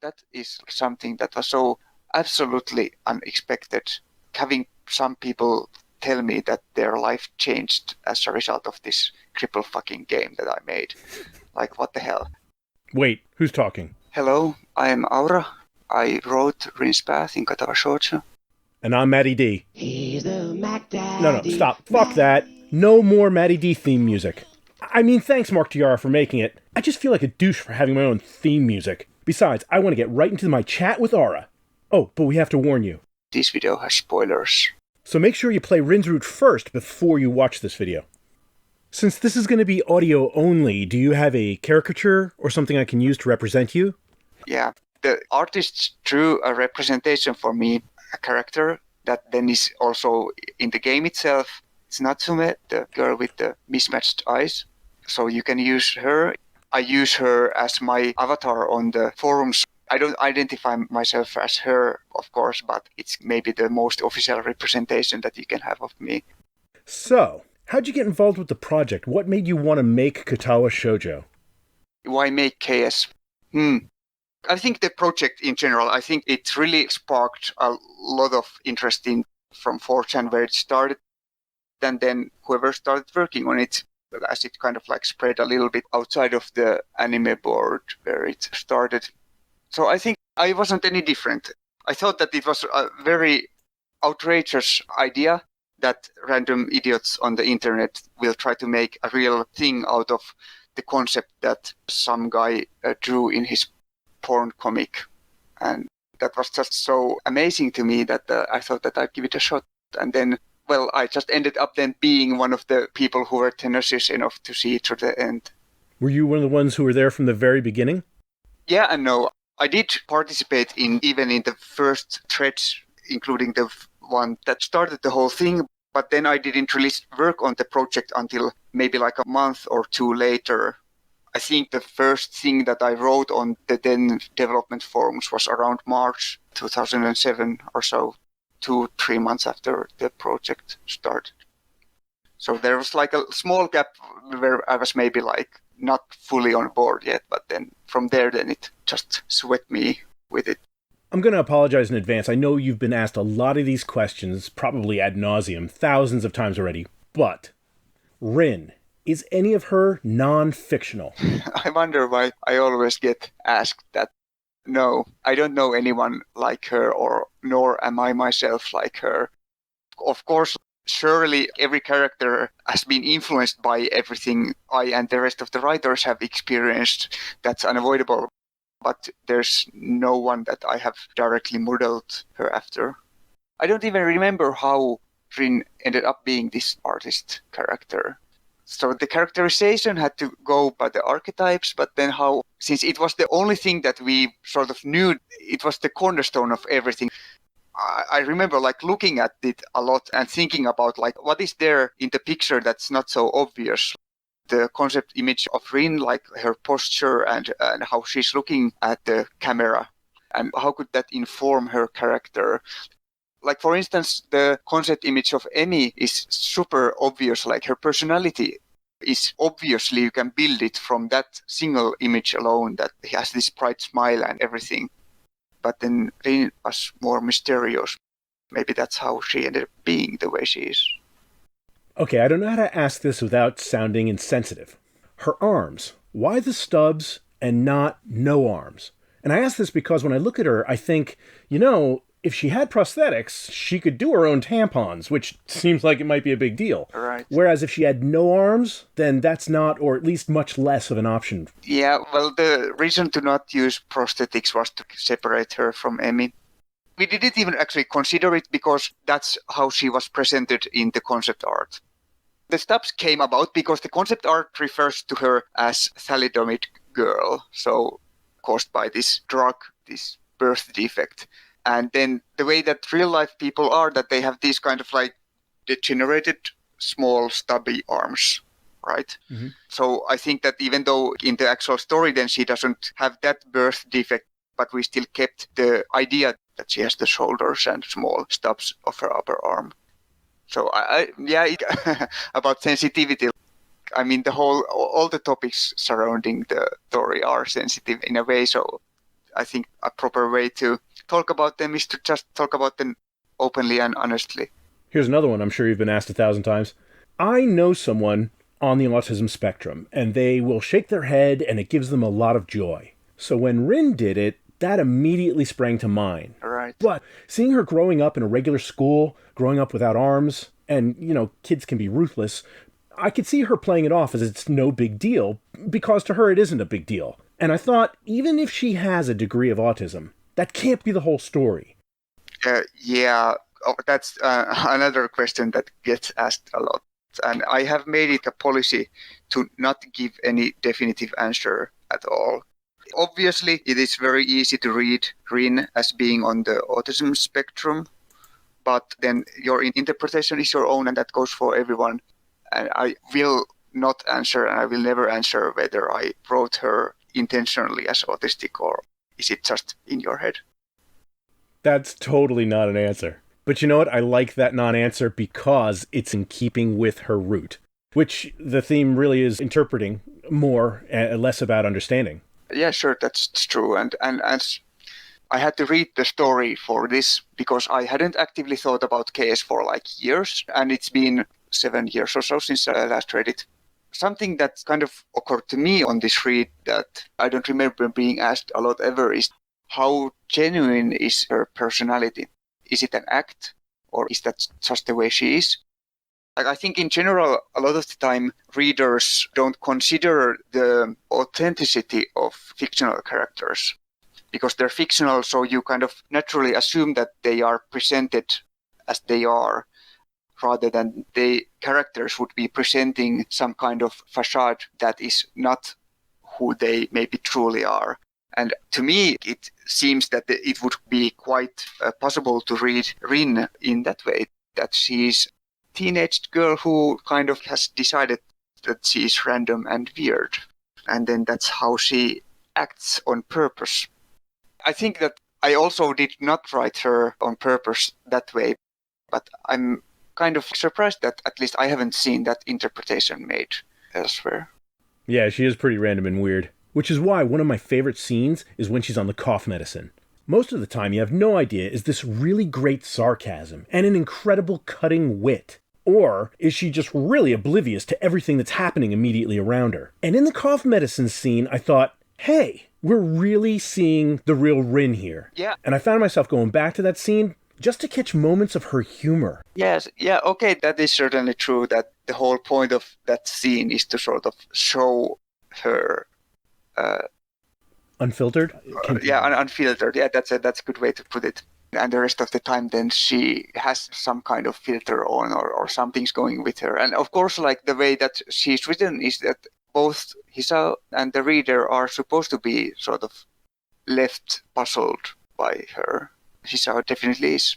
That is something that was so absolutely unexpected. Having some people tell me that their life changed as a result of this cripple fucking game that I made. Like, what the hell? Wait, who's talking? Hello, I am Aura. I wrote Rin's Path in Katawa Shoujo. And I'm Mattyd. He's the MacDaddy. No, stop. Fuck that. No more Mattyd theme music. I mean, thanks, Mark Tiara, for making it. I just feel like a douche for having my own theme music. Besides, I want to get right into my chat with Aura. Oh, but we have to warn you. This video has spoilers. So make sure you play Rin's route first before you watch this video. Since this is going to be audio only, do you have a caricature or something I can use to represent you? Yeah, the artist drew a representation for me, a character that then is also in the game itself. It's Natsume, the girl with the mismatched eyes. So you can use her. I use her as my avatar on the forums. I don't identify myself as her, of course, but it's maybe the most official representation that you can have of me. So, how'd you get involved with the project? What made you want to make Katawa Shoujo? Why make KS? I think the project in general, I think it really sparked a lot of interest from 4chan where it started. And then whoever started working on it, as it kind of like spread a little bit outside of the anime board where it started. So I think I wasn't any different. I thought that it was a very outrageous idea that random idiots on the internet will try to make a real thing out of the concept that some guy drew in his porn comic. And that was just so amazing to me that I thought that I'd give it a shot. And then, well, I just ended up then being one of the people who were tenacious enough to see it to the end. Were you one of the ones who were there from the very beginning? Yeah and no. I did participate even in the first threads, including the one that started the whole thing, but then I didn't really work on the project until maybe like a month or two later. I think the first thing that I wrote on the then development forums was around March 2007 or so, 2-3 months after the project started. So there was like a small gap where I was maybe like not fully on board yet, but then from there, then it just swept me with it. I'm going to apologize in advance. I know you've been asked a lot of these questions, probably ad nauseum, thousands of times already, but Rin, is any of her non-fictional? I wonder why I always get asked that. No, I don't know anyone like her, nor am I myself like her. Of course, surely every character has been influenced by everything I and the rest of the writers have experienced. That's unavoidable. But there's no one that I have directly modeled her after. I don't even remember how Rin ended up being this artist character. So the characterization had to go by the archetypes, but then how, since it was the only thing that we sort of knew, it was the cornerstone of everything. I remember like looking at it a lot and thinking about like what is there in the picture that's not so obvious. The concept image of Rin, like her posture and how she's looking at the camera, and how could that inform her character. Like for instance, the concept image of Emi is super obvious, like her personality is obviously, you can build it from that single image alone, that he has this bright smile and everything. But then Rin was more mysterious. Maybe that's how she ended up being the way she is. Okay, I don't know how to ask this without sounding insensitive. Her arms. Why the stubs and not no arms? And I ask this because when I look at her, I think, if she had prosthetics, she could do her own tampons, which seems like it might be a big deal. Right. Whereas if she had no arms, then that's not, or at least much less of an option. Yeah, well, the reason to not use prosthetics was to separate her from Emi. We didn't even actually consider it because that's how she was presented in the concept art. The Stubs came about because the concept art refers to her as thalidomid girl, so caused by this drug, this birth defect. And then the way that real life people are, that they have these kind of like degenerated small stubby arms, right? Mm-hmm. So I think that even though in the actual story then she doesn't have that birth defect, but we still kept the idea that she has the shoulders and small stubs of her upper arm. So about sensitivity. I mean, all the topics surrounding the story are sensitive in a way. So I think a proper way to talk about them is to just talk about them openly and honestly. Here's another one I'm sure you've been asked 1,000 times. I know someone on the autism spectrum, and they will shake their head, and it gives them a lot of joy. So when Rin did it, that immediately sprang to mind. Right. But seeing her growing up in a regular school, growing up without arms, and, kids can be ruthless, I could see her playing it off as it's no big deal, because to her it isn't a big deal. And I thought, even if she has a degree of autism, that can't be the whole story. That's another question that gets asked a lot. And I have made it a policy to not give any definitive answer at all. Obviously, it is very easy to read Rin as being on the autism spectrum, but then your interpretation is your own, and that goes for everyone. And I will not answer, and I will never answer whether I wrote her intentionally as autistic or is it just in your head. That's totally not an answer. But you know what? I like that non-answer because it's in keeping with her root, which the theme really is interpreting more and less about understanding. Yeah, sure, that's true. And as I had to read the story for this because I hadn't actively thought about KS for like years, and it's been 7 years or so since I last read it. Something that kind of occurred to me on this read that I don't remember being asked a lot ever is how genuine is her personality? Is it an act, or is that just the way she is? I think in general, a lot of the time, readers don't consider the authenticity of fictional characters because they're fictional, so you kind of naturally assume that they are presented as they are, rather than the characters would be presenting some kind of facade that is not who they maybe truly are. And to me, it seems that it would be quite possible to read Rin in that way, that she's a teenage girl who kind of has decided that she's random and weird. And then that's how she acts on purpose. I think that I also did not write her on purpose that way, but I'm kind of surprised that at least I haven't seen that interpretation made elsewhere. Yeah, she is pretty random and weird. Which is why one of my favorite scenes is when she's on the cough medicine. Most of the time you have no idea, is this really great sarcasm and an incredible cutting wit? Or is she just really oblivious to everything that's happening immediately around her? And in the cough medicine scene, I thought, hey, we're really seeing the real Rin here. Yeah. And I found myself going back to that scene just to catch moments of her humor. Yes, yeah, okay, that is certainly true, that the whole point of that scene is to sort of show her unfiltered? Unfiltered. Yeah, that's a good way to put it. And the rest of the time, then she has some kind of filter on, or something's going with her. And of course, like the way that she's written is that both Hisao and the reader are supposed to be sort of left puzzled by her. Hisao definitely is.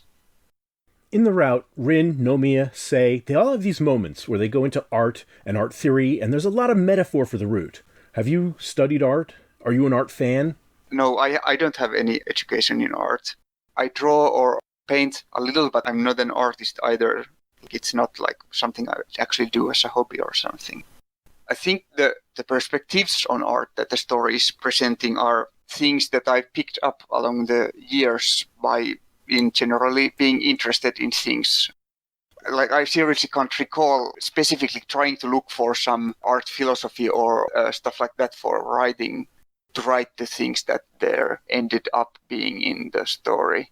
In the route, Rin, Nomiya, Sei, they all have these moments where they go into art and art theory, and there's a lot of metaphor for the root. Have you studied art? Are you an art fan? No, I don't have any education in art. I draw or paint a little, but I'm not an artist either. It's not like something I actually do as a hobby or something. I think the perspectives on art that the story is presenting are things that I picked up along the years by in generally being interested in things. Like, I seriously can't recall specifically trying to look for some art philosophy or stuff like that for writing, to write the things that there ended up being in the story.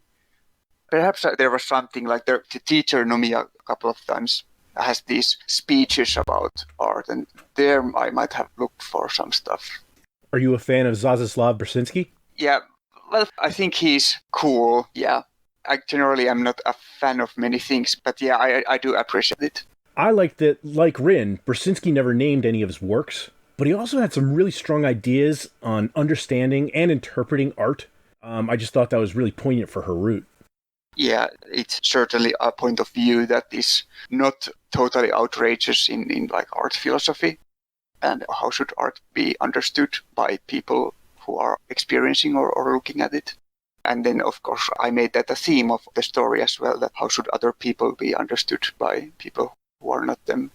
Perhaps there was something like the teacher Nomiya a couple of times has these speeches about art, and there I might have looked for some stuff. Are you a fan of Zazislav Brzezinski? Yeah, well, I think he's cool, yeah. I generally am not a fan of many things, but yeah, I do appreciate it. I like that, like Rin, Brzezinski never named any of his works, but he also had some really strong ideas on understanding and interpreting art. I just thought that was really poignant for her root. Yeah, it's certainly a point of view that is not totally outrageous in like art philosophy. And how should art be understood by people who are experiencing or looking at it? And then, of course, I made that a theme of the story as well, that how should other people be understood by people who are not them.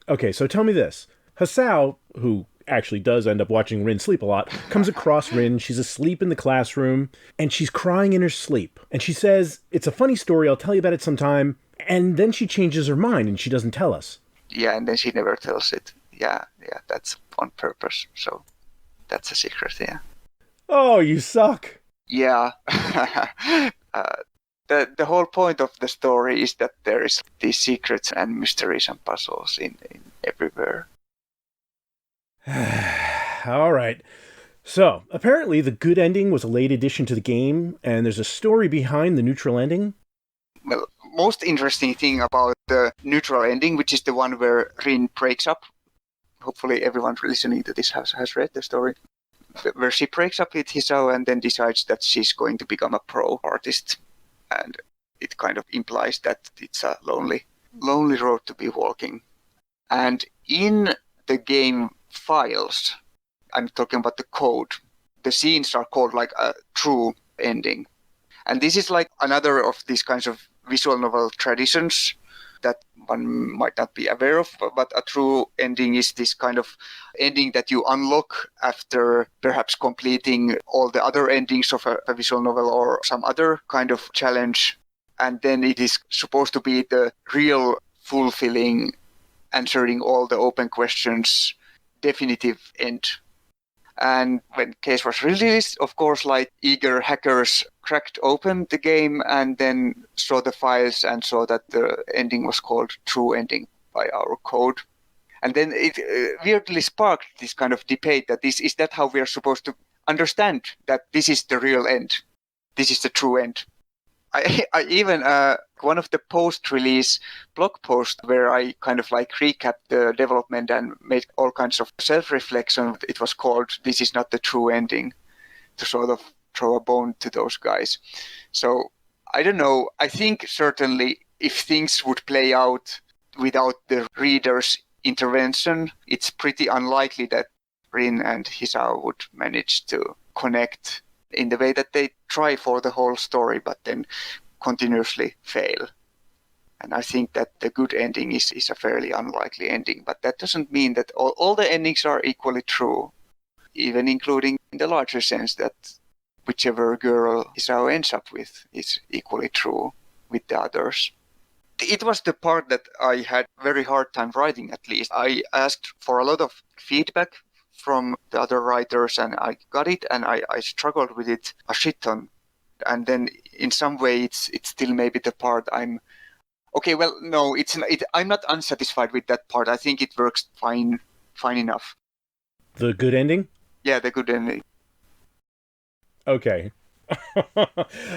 Okay, so tell me this. Hisao, who actually does end up watching Rin sleep a lot, comes across Rin. She's asleep in the classroom, and she's crying in her sleep. And she says, it's a funny story, I'll tell you about it sometime. And then she changes her mind, and she doesn't tell us. Yeah, and then she never tells it. Yeah, that's on purpose. So that's a secret, yeah. Oh, you suck. Yeah. The whole point of the story is that there is these secrets and mysteries and puzzles in everywhere. All right. So, apparently the good ending was a late addition to the game, and there's a story behind the neutral ending. Well, most interesting thing about the neutral ending, which is the one where Rin breaks up. Hopefully everyone listening to this has read the story. Where she breaks up with Hisao and then decides that she's going to become a pro artist. And it kind of implies that it's a lonely road to be walking. And in the game files, I'm talking about the code, the scenes are called like a true ending. And this is like another of these kinds of visual novel traditions that one might not be aware of, but a true ending is this kind of ending that you unlock after perhaps completing all the other endings of a visual novel or some other kind of challenge. And then it is supposed to be the real, fulfilling, answering all the open questions, definitive end. And when KS was released, of course, like eager hackers cracked open the game and then saw the files and saw that the ending was called True Ending by our code. And then it weirdly sparked this kind of debate that is that how we are supposed to understand that this is the real end? This is the true end. I even, one of the post-release blog posts where I kind of like recapped the development and made all kinds of self-reflection, it was called This is Not the True Ending, to sort of throw a bone to those guys. So, I don't know, I think certainly if things would play out without the reader's intervention, it's pretty unlikely that Rin and Hisao would manage to connect in the way that they try for the whole story, but then continuously fail. And I think that the good ending is a fairly unlikely ending, but that doesn't mean that all the endings are equally true, even including in the larger sense that whichever girl Hisao ends up with is equally true with the others. It was the part that I had very hard time writing, at least. I asked for a lot of feedback from the other writers and I got it and I struggled with it a shit ton. And then in some way it's still maybe the part I'm not unsatisfied with that part. I think it works fine enough. The good ending? Yeah, the good ending. Okay.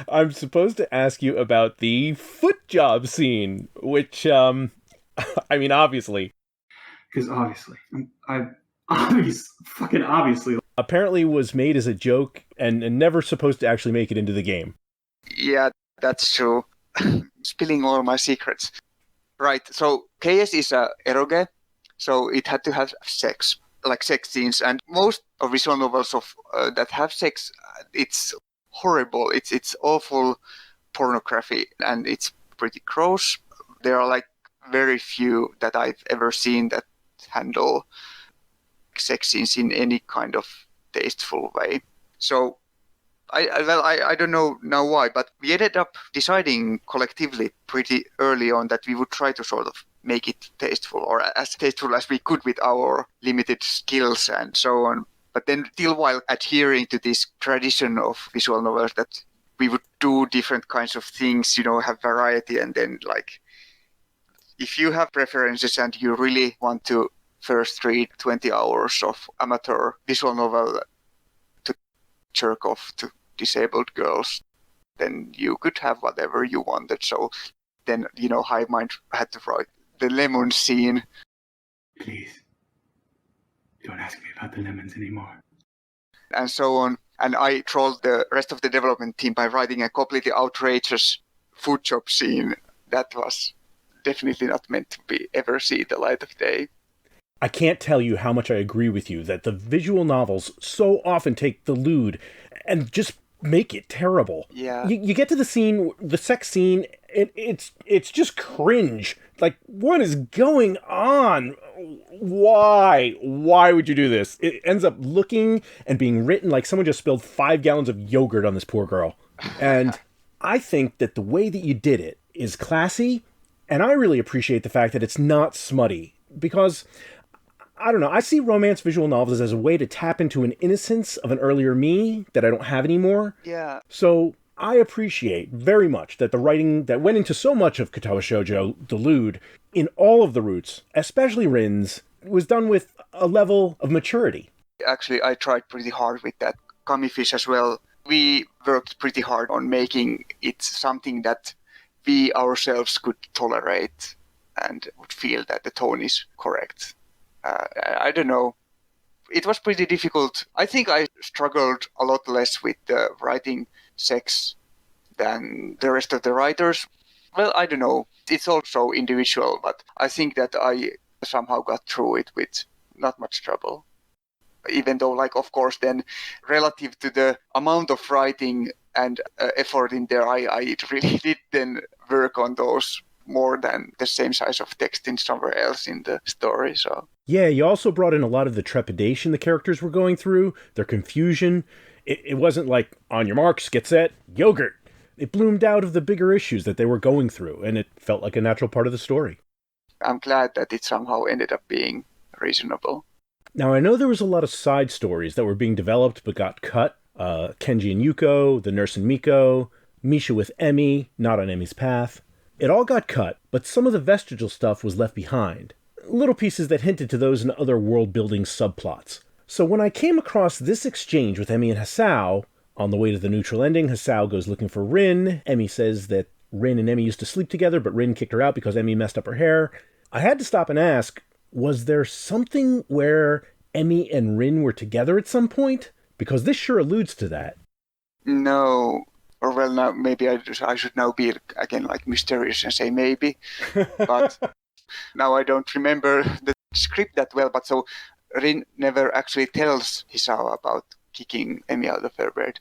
I'm supposed to ask you about the foot job scene, which, I mean, obviously. Because obviously. Obviously. Apparently was made as a joke and never supposed to actually make it into the game. Yeah, that's true. Spilling all my secrets. Right, so KS is a eroge, so it had to have sex, like sex scenes. And most of visual novels of that have sex, it's horrible. It's awful pornography and it's pretty gross. There are like very few that I've ever seen that handle sex scenes in any kind of tasteful way. So I don't know now why, but we ended up deciding collectively pretty early on that we would try to sort of make it tasteful, or as tasteful as we could with our limited skills and so on. But then still while adhering to this tradition of visual novels that we would do different kinds of things, have variety, and then like if you have preferences and you really want to first read 20 hours of amateur visual novel to jerk off to disabled girls, then you could have whatever you wanted. So then, Hive Mind had to write the lemon scene. Please, don't ask me about the lemons anymore. And so on. And I trolled the rest of the development team by writing a completely outrageous food job scene that was definitely not meant to be ever see the light of day. I can't tell you how much I agree with you that the visual novels so often take the lewd and just make it terrible. Yeah. You get to the scene, the sex scene, it's just cringe. Like, what is going on? why? Why would you do this? It ends up looking and being written like someone just spilled 5 gallons of yogurt on this poor girl. And I think that the way that you did it is classy, and I really appreciate the fact that it's not smutty, because I don't know, I see romance visual novels as a way to tap into an innocence of an earlier me that I don't have anymore. Yeah. So I appreciate very much that the writing that went into so much of Katawa Shoujo, the Lewd, in all of the roots, especially Rin's, was done with a level of maturity. Actually, I tried pretty hard with that Kamifish as well. We worked pretty hard on making it something that we ourselves could tolerate and would feel that the tone is correct. I don't know. It was pretty difficult. I think I struggled a lot less with writing sex than the rest of the writers. Well, I don't know. It's also individual, but I think that I somehow got through it with not much trouble. Even though, like, of course, then relative to the amount of writing and effort in there, I really did then work on those more than the same size of text in somewhere else in the story. So yeah, you also brought in a lot of the trepidation the characters were going through, their confusion. It wasn't like, on your marks, get set, yogurt. It bloomed out of the bigger issues that they were going through, and it felt like a natural part of the story. I'm glad that it somehow ended up being reasonable. Now, I know there was a lot of side stories that were being developed but got cut. Kenji and Yuko, the nurse and Miko, Misha with Emi, not on Emi's path. It all got cut, but some of the vestigial stuff was left behind. Little pieces that hinted to those in other world-building subplots. So when I came across this exchange with Emi and Hisao, on the way to the neutral ending, Hisao goes looking for Rin. Emi says that Rin and Emi used to sleep together, but Rin kicked her out because Emi messed up her hair. I had to stop and ask, was there something where Emi and Rin were together at some point? Because this sure alludes to that. No. Or well, now maybe I should now be again like mysterious and say maybe. But now I don't remember the script that well. But so Rin never actually tells Hisao about kicking Emi out of her bed.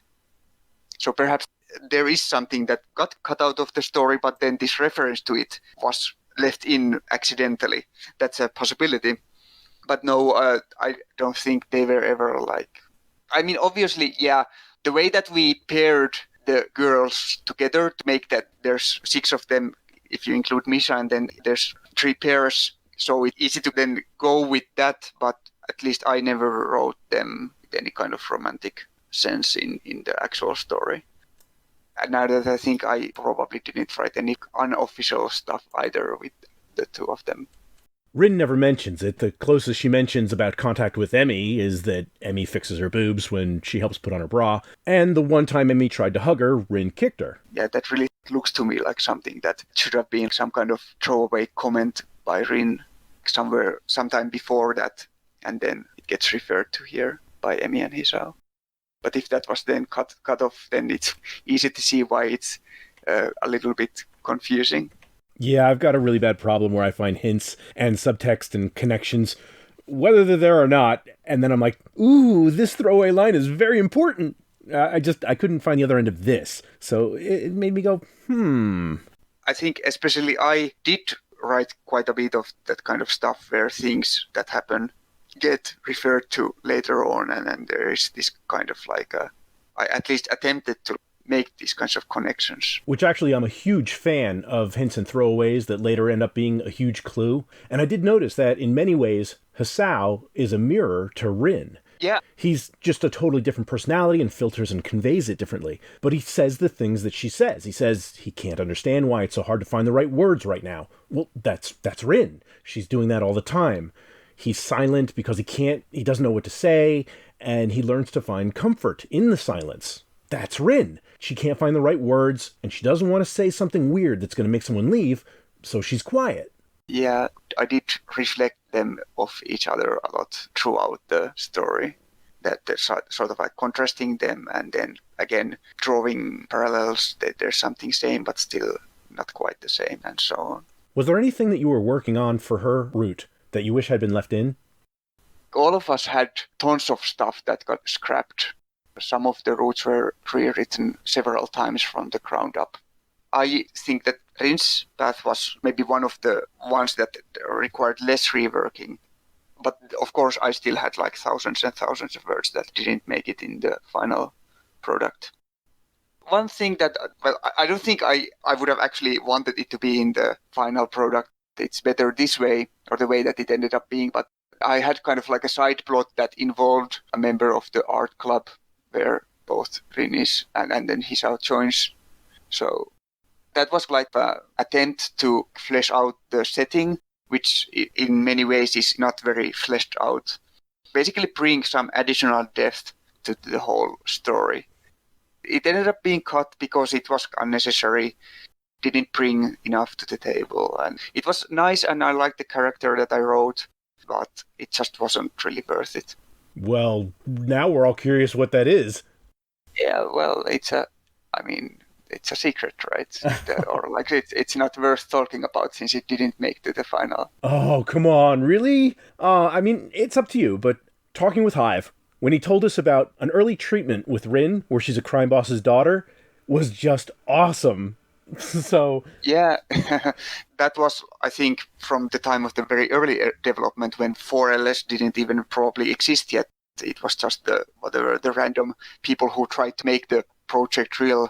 So perhaps there is something that got cut out of the story, but then this reference to it was left in accidentally. That's a possibility. But no, I don't think they were ever like... I mean, obviously, yeah, the way that we paired the girls together to make that there's 6 of them, if you include Misha, and then there's 3 pairs. So it's easy to then go with that, but at least I never wrote them with any kind of romantic sense in the actual story. And now that I think I probably didn't write any unofficial stuff either with the 2 of them. Rin never mentions it. The closest she mentions about contact with Emi is that Emi fixes her boobs when she helps put on her bra. And the one time Emi tried to hug her, Rin kicked her. Yeah, that really looks to me like something that should have been some kind of throwaway comment by Rin somewhere, sometime before that. And then it gets referred to here by Emi and Hisao. But if that was then cut off, then it's easy to see why it's a little bit confusing. Yeah, I've got a really bad problem where I find hints and subtext and connections, whether they're there or not, and then I'm like, ooh, this throwaway line is very important. I couldn't find the other end of this. So it made me go, I think especially I did write quite a bit of that kind of stuff where things that happen get referred to later on, and then there is this kind of like I at least attempted to make these kinds of connections. Which actually I'm a huge fan of hints and throwaways that later end up being a huge clue. And I did notice that in many ways, Hisao is a mirror to Rin. Yeah. He's just a totally different personality and filters and conveys it differently. But he says the things that she says. He says he can't understand why it's so hard to find the right words right now. Well, that's Rin. She's doing that all the time. He's silent because he doesn't know what to say, and he learns to find comfort in the silence. That's Rin. She can't find the right words, and she doesn't want to say something weird that's going to make someone leave, so she's quiet. Yeah, I did reflect them off each other a lot throughout the story. That they're sort of like contrasting them, and then again drawing parallels that there's something same but still not quite the same, and so on. Was there anything that you were working on for her route that you wish had been left in? All of us had tons of stuff that got scrapped. Some of the routes were rewritten several times from the ground up. I think that Rin's path was maybe one of the ones that required less reworking. But of course, I still had like thousands and thousands of words that didn't make it in the final product. One thing that, well, I don't think I would have actually wanted it to be in the final product. It's better this way, or the way that it ended up being. But I had kind of like a side plot that involved a member of the art club where both Rin is and then Hisao joins. So that was like an attempt to flesh out the setting, which in many ways is not very fleshed out. Basically bring some additional depth to the whole story. It ended up being cut because it was unnecessary, didn't bring enough to the table. And it was nice and I liked the character that I wrote, but it just wasn't really worth it. Well, now we're all curious what that is. Yeah, well, it's a secret, right? Or like it's not worth talking about since it didn't make to the final. Oh, come on, really? It's up to you, but talking with Hive, when he told us about an early treatment with Rin, where she's a crime boss's daughter, was just awesome. So... Yeah, that was, I think, from the time of the very early development when 4LS didn't even probably exist yet. It was just the random people who tried to make the project real.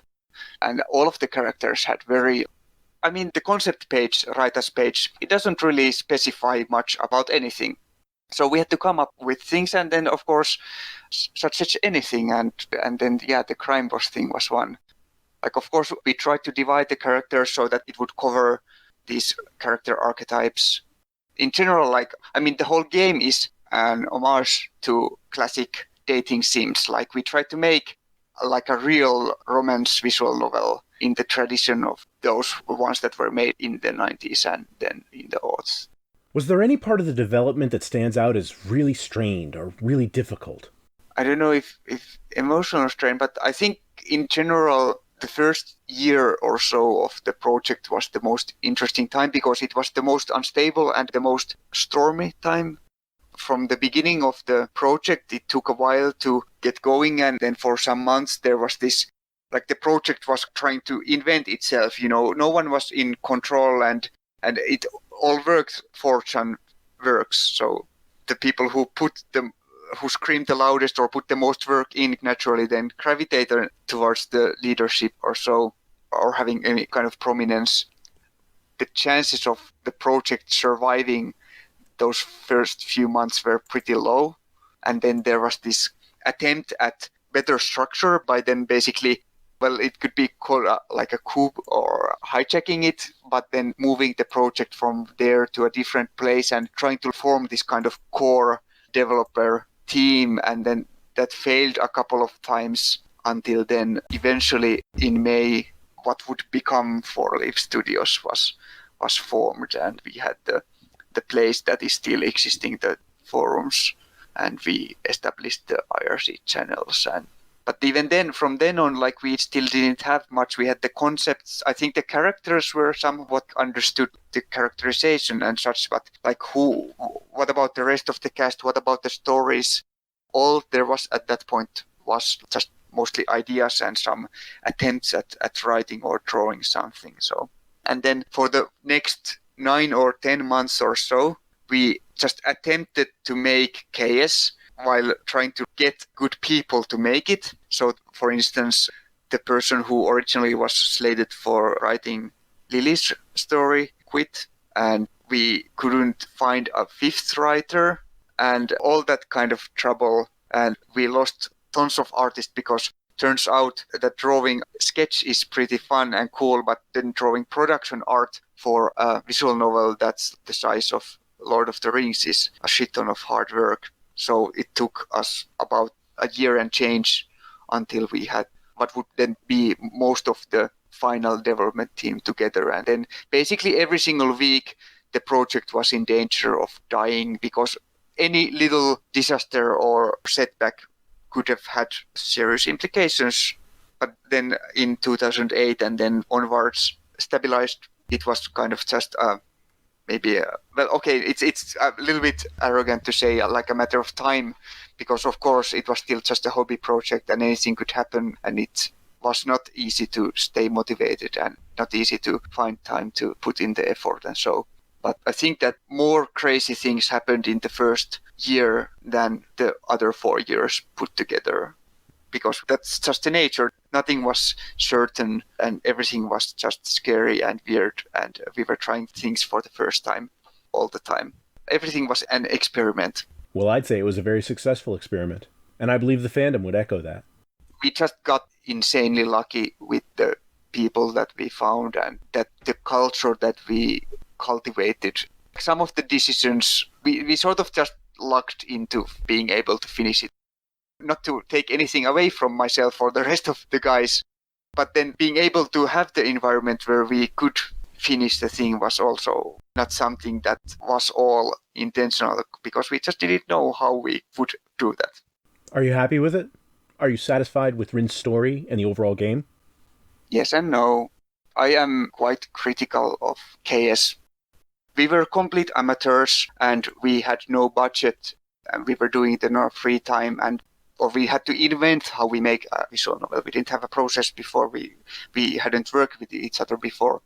And all of the characters had the concept page, writer's page, it doesn't really specify much about anything. So we had to come up with things, and then, of course, such as anything. And then, the crime boss thing was one. Like, of course, we tried to divide the characters so that it would cover these character archetypes. In general, the whole game is an homage to classic dating sims. Like, we tried to make like a real romance visual novel in the tradition of those ones that were made in the 90s and then in the aughts. Was there any part of the development that stands out as really strained or really difficult? I don't know if emotional strain, but I think in general, the first year or so of the project was the most interesting time because it was the most unstable and the most stormy time. From the beginning of the project, it took a while to get going, and then for some months there was this, like the project was trying to invent itself, no one was in control and it all worked, Fortune works. So the people who screamed the loudest or put the most work in naturally then gravitated towards the leadership or so, or having any kind of prominence. The chances of the project surviving those first few months were pretty low. And then there was this attempt at better structure by then basically, well, it could be called like a coup or hijacking it, but then moving the project from there to a different place and trying to form this kind of core developer team. And then that failed a couple of times until then eventually in May, what would become Four Leaf Studios was formed, and we had the place that is still existing, the forums, and we established the IRC channels. But even then, from then on, like we still didn't have much. We had the concepts. I think the characters were somewhat understood, the characterization and such, but like what about the rest of the cast? What about the stories? All there was at that point was just mostly ideas and some attempts at writing or drawing something. So, and then for the next 9 or 10 months or so, we just attempted to make KS while trying to get good people to make it. So, for instance, the person who originally was slated for writing Lily's story quit, and we couldn't find a fifth writer, and all that kind of trouble. And we lost tons of artists because turns out that drawing sketch is pretty fun and cool, but then drawing production art for a visual novel that's the size of Lord of the Rings is a shit ton of hard work. So it took us about a year and change until we had what would then be most of the final development team together. And then basically every single week the project was in danger of dying because any little disaster or setback could have had serious implications. But then in 2008 and then onwards stabilized. It was kind of just it's a little bit arrogant to say like a matter of time, because of course it was still just a hobby project and anything could happen, and it was not easy to stay motivated and not easy to find time to put in the effort. And so But I think that more crazy things happened in the first year than the other 4 years put together. Because that's just the nature. Nothing was certain and everything was just scary and weird. And we were trying things for the first time all the time. Everything was an experiment. Well, I'd say it was a very successful experiment. And I believe the fandom would echo that. We just got insanely lucky with the people that we found and that the culture that we cultivated. Some of the decisions, we sort of just lucked into being able to finish it. Not to take anything away from myself or the rest of the guys, but then being able to have the environment where we could finish the thing was also not something that was all intentional, because we just didn't know how we would do that. Are you happy with it? Are you satisfied with Rin's story and the overall game? Yes and no. I am quite critical of KS. We were complete amateurs and we had no budget and we were doing it in our free time, or we had to invent how we make a visual novel. We didn't have a process before. We hadn't worked with each other before.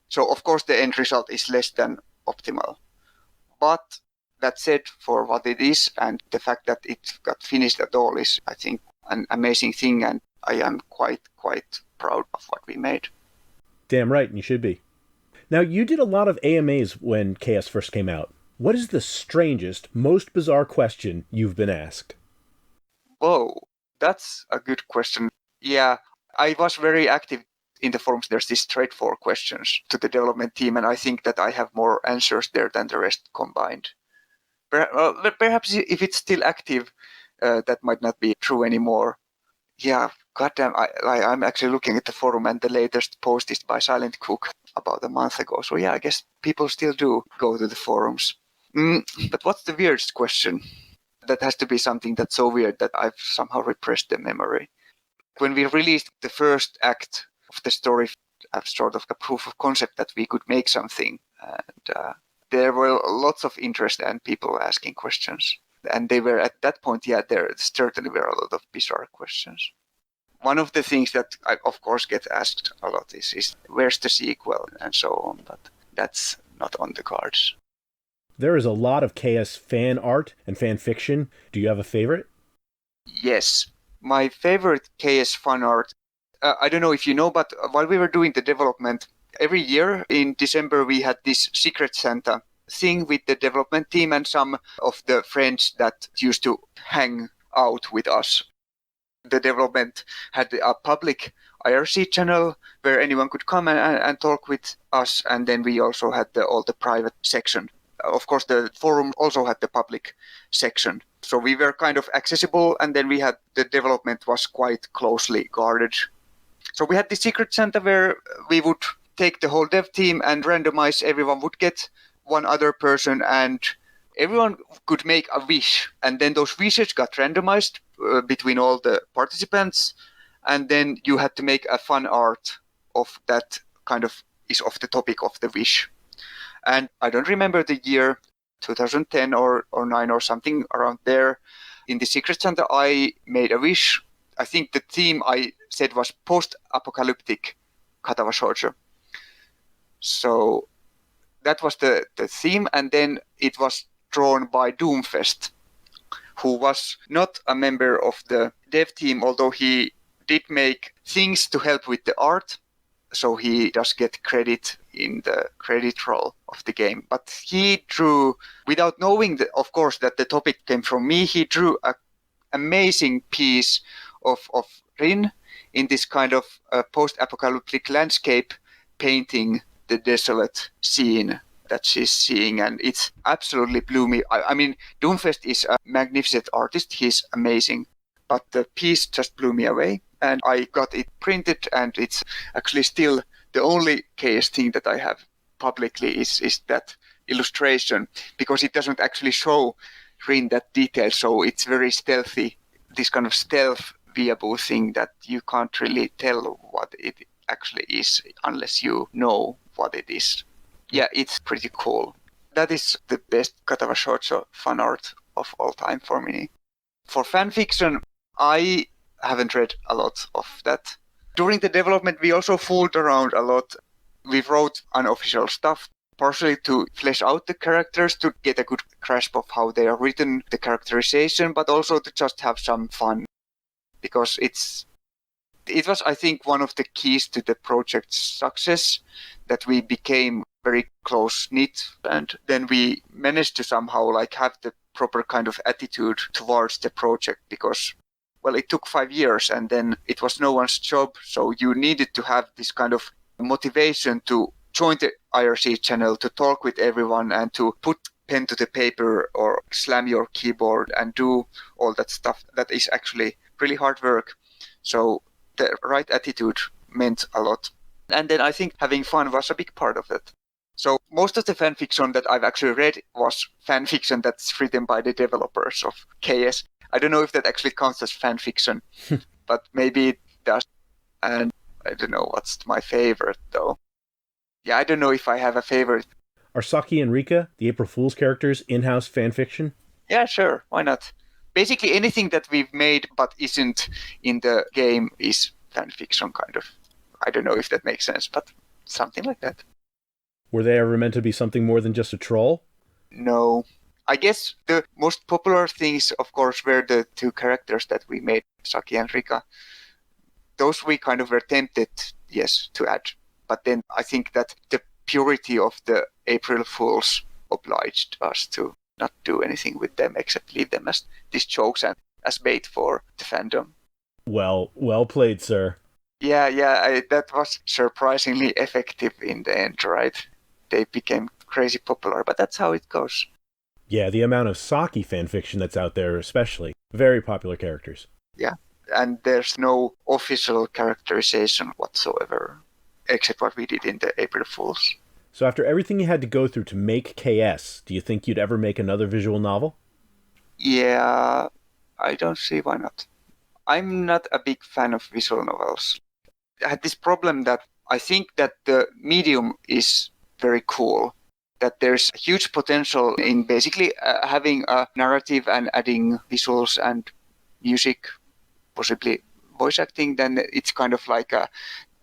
So of course the end result is less than optimal. But that said, for what it is and the fact that it got finished at all is, I think, an amazing thing, and I am quite proud of what we made. Damn right, and you should be. Now, you did a lot of AMAs when KS first came out. What is the strangest, most bizarre question you've been asked? Oh, that's a good question. Yeah, I was very active in the forums. There's this thread for questions to the development team, and I think that I have more answers there than the rest combined. Perhaps if it's still active, that might not be true anymore. Yeah, goddamn, I'm actually looking at the forum, and the latest post is by Silent Cook about a month ago. So yeah, I guess people still do go to the forums. But what's the weirdest question? That has to be something that's so weird that I've somehow repressed the memory. When we released the first act of the story, as sort of a proof of concept that we could make something, and there were lots of interest and people asking questions. And they were at that point, yeah, there certainly were a lot of bizarre questions. One of the things that I, of course, get asked a lot is where's the sequel and so on, but that's not on the cards. There is a lot of KS fan art and fan fiction. Do you have a favorite? Yes. My favorite KS fan art, I don't know if you know, but while we were doing the development, every year in December we had this Secret Santa thing with the development team and some of the friends that used to hang out with us. The development had a public IRC channel where anyone could come and talk with us, and then we also had all the private section. Of course, the forum also had the public section. So we were kind of accessible, and then we had the development was quite closely guarded. So we had the Secret Santa where we would take the whole dev team and randomize. Everyone would get one other person, and everyone could make a wish. And then those wishes got randomized between all the participants. And then you had to make a fan art of that kind of is of the topic of the wish. And I don't remember the year, 2010 or 9 or something around there. In the Secret Santa, I made a wish. I think the theme I said was post-apocalyptic Katawa Shoujo. So that was the theme, and then it was drawn by Doomfest, who was not a member of the dev team, although he did make things to help with the art. So he does get credit in the credit roll of the game. But he drew, without knowing, of course, that the topic came from me, he drew an amazing piece of Rin in this kind of post-apocalyptic landscape, painting the desolate scene that she's seeing. And it's absolutely blew me. I mean, Doomfest is a magnificent artist. He's amazing. But the piece just blew me away. And I got it printed, and it's actually still the only KS thing that I have publicly is that illustration, because it doesn't actually show Rin that detail, so it's very stealthy, this kind of stealth weeaboo thing that you can't really tell what it actually is unless you know what it is. Yeah, it's pretty cool. That is the best Katawa Shoujo fan art of all time for me. For fanfiction, I haven't read a lot of that. During the development, we also fooled around a lot. We wrote unofficial stuff. partially to flesh out the characters, to get a good grasp of how they are written, the characterization, but also to just have some fun. Because it was, I think, one of the keys to the project's success, that we became very close-knit, and then we managed to somehow like have the proper kind of attitude towards the project, because, well, it took 5 years and then it was no one's job, so you needed to have this kind of motivation to join the IRC channel, to talk with everyone and to put pen to the paper or slam your keyboard and do all that stuff that is actually really hard work. So the right attitude meant a lot. And then I think having fun was a big part of it. So most of the fanfiction that I've actually read was fanfiction that's written by the developers of KS. I don't know if that actually counts as fanfiction, but maybe it does. And I don't know what's my favorite, though. Yeah, I don't know if I have a favorite. Are Saki and Rika, the April Fool's characters, in-house fanfiction? Yeah, sure. Why not? Basically anything that we've made but isn't in the game is fanfiction, kind of. I don't know if that makes sense, but something like that. Were they ever meant to be something more than just a troll? No. I guess the most popular things, of course, were the two characters that we made, Saki and Rika. Those we kind of were tempted, yes, to add. But then I think that the purity of the April Fools obliged us to not do anything with them except leave them as these jokes and as bait for the fandom. Well played, sir. Yeah, that was surprisingly effective in the end, right? They became crazy popular, but that's how it goes. Yeah, the amount of Saki fanfiction that's out there especially. Very popular characters. Yeah, and there's no official characterization whatsoever, except what we did in the April Fools. So after everything you had to go through to make KS, do you think you'd ever make another visual novel? Yeah, I don't see why not. I'm not a big fan of visual novels. I had this problem that I think that the medium is very cool, that there's huge potential in basically having a narrative and adding visuals and music, possibly voice acting. Then it's kind of like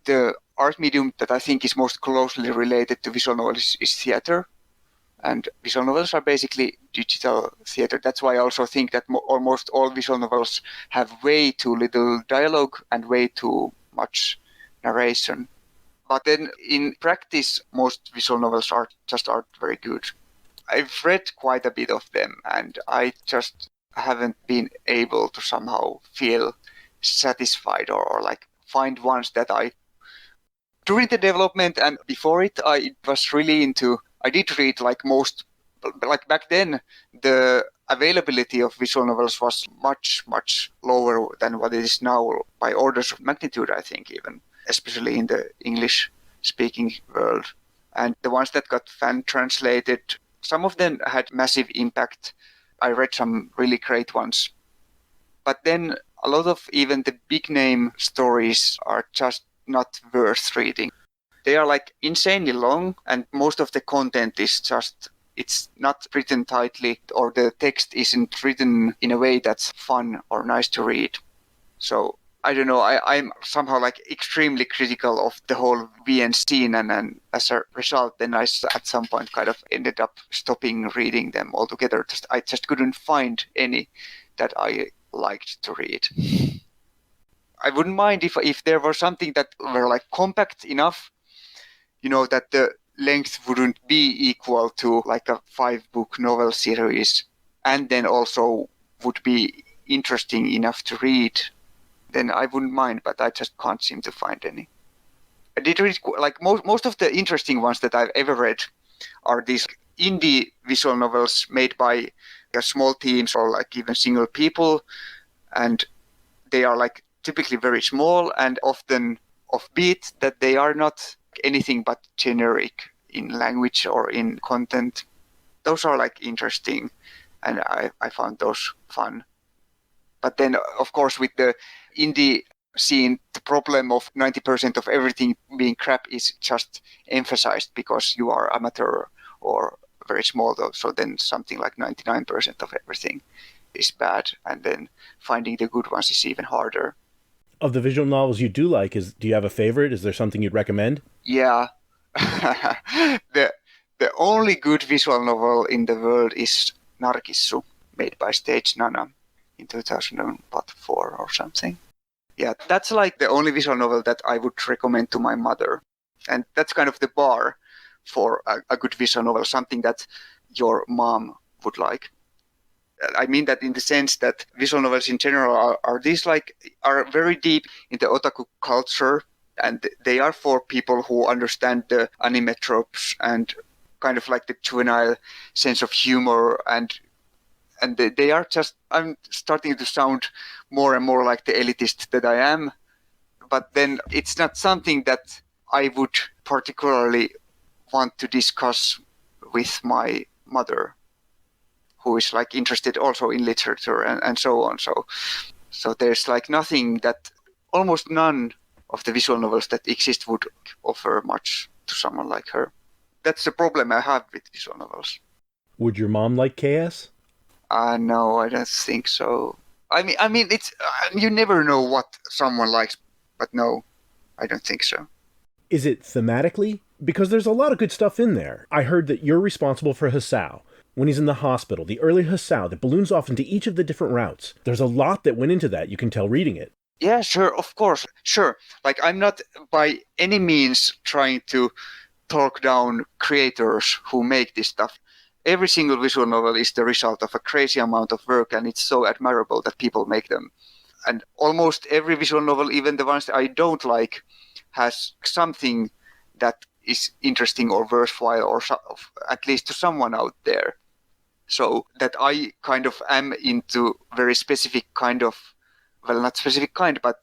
the art medium that I think is most closely related to visual novels is theater. And visual novels are basically digital theater. That's why I also think that almost all visual novels have way too little dialogue and way too much narration. But then in practice, most visual novels aren't very good. I've read quite a bit of them, and I just haven't been able to somehow feel satisfied or like find ones that during the development and before it, I was really into, I did read like back then, the availability of visual novels was much, much lower than what it is now, by orders of magnitude, I think, even, especially in the English-speaking world. And the ones that got fan-translated, some of them had massive impact. I read some really great ones. But then a lot of even the big-name stories are just not worth reading. They are like insanely long, and most of the content is just, it's not written tightly, or the text isn't written in a way that's fun or nice to read. So I don't know, I'm somehow like extremely critical of the whole VN scene, and as a result, then I at some point kind of ended up stopping reading them altogether. I just couldn't find any that I liked to read. I wouldn't mind if there were something that were like compact enough, that the length wouldn't be equal to like a 5-book novel series, and then also would be interesting enough to read. Then I wouldn't mind, but I just can't seem to find any. I did read, like most of the interesting ones that I've ever read are these indie visual novels made by small teams or like even single people, and they are like typically very small and often offbeat, that they are not anything but generic in language or in content. Those are like interesting, and I found those fun. But then, of course, with the indie scene, the problem of 90% of everything being crap is just emphasized because you are amateur or very small, though. So then something like 99% of everything is bad, and then finding the good ones is even harder. Of the visual novels you do like, do you have a favorite? Is there something you'd recommend? Yeah. The The only good visual novel in the world is Narkissu, made by Stage Nana in 2004 or something. Yeah, that's like the only visual novel that I would recommend to my mother. And that's kind of the bar for a good visual novel, something that your mom would like. I mean that in the sense that visual novels in general are very deep in the otaku culture, and they are for people who understand the anime tropes and kind of like the juvenile sense of humor, and they are just, I'm starting to sound more and more like the elitist that I am, but then it's not something that I would particularly want to discuss with my mother, who is like interested also in literature and so on. So there's like nothing that, almost none of the visual novels that exist would offer much to someone like her. That's the problem I have with visual novels. Would your mom like KS? No, I don't think so. I mean, it's you never know what someone likes, but no, I don't think so. Is it thematically? Because there's a lot of good stuff in there. I heard that you're responsible for Hisao. When he's in the hospital, the early Hisao that balloons off into each of the different routes. There's a lot that went into that, you can tell reading it. Yeah, sure, of course, sure. Like, I'm not by any means trying to talk down creators who make this stuff. Every single visual novel is the result of a crazy amount of work, and it's so admirable that people make them. And almost every visual novel, even the ones that I don't like, has something that is interesting or worthwhile, or at least to someone out there. So that I kind of am into very specific kind of, well, not specific kind, but